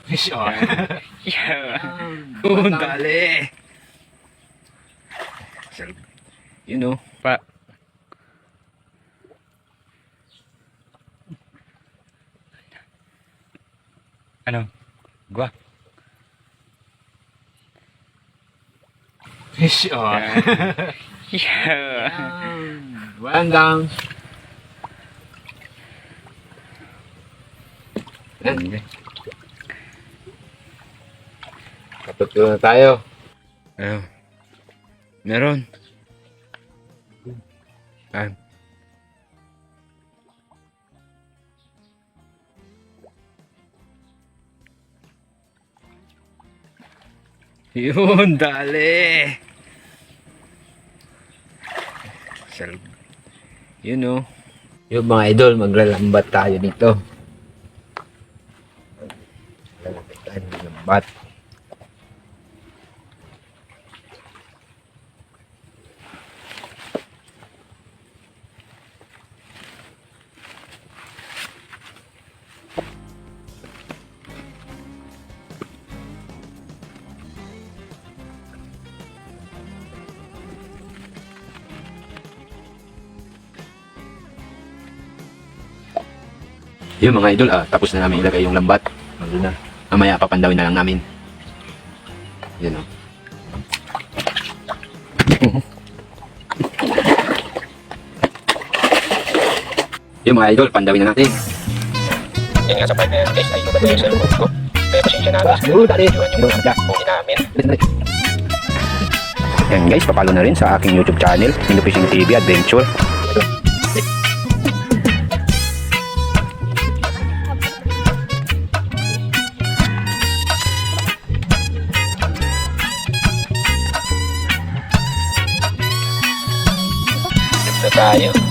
Sure. Dali. You know, Pa. Ano? Gua. Sure. one down. Yan. Katutunan na tayo. Ano? Meron. Ah. Yun, dali. You know. Yung mga idol, maglalambat tayo dito. Lalapit tayo ng lambat. Yung mga idol, tapos na namin ilagay yung lambat. Ano na? Mamaya papandawin na lang namin. Yan o. Yung mga idol, pandawin na natin. Yan nga sa part na yan guys, ay lubat na yung cellphone ko. Kaya pasensya na guys, Dali. iwan yung mga phone namin. Yan guys, papalo na rin sa aking YouTube channel, Indo Fishing TV Adventure. Na tayo.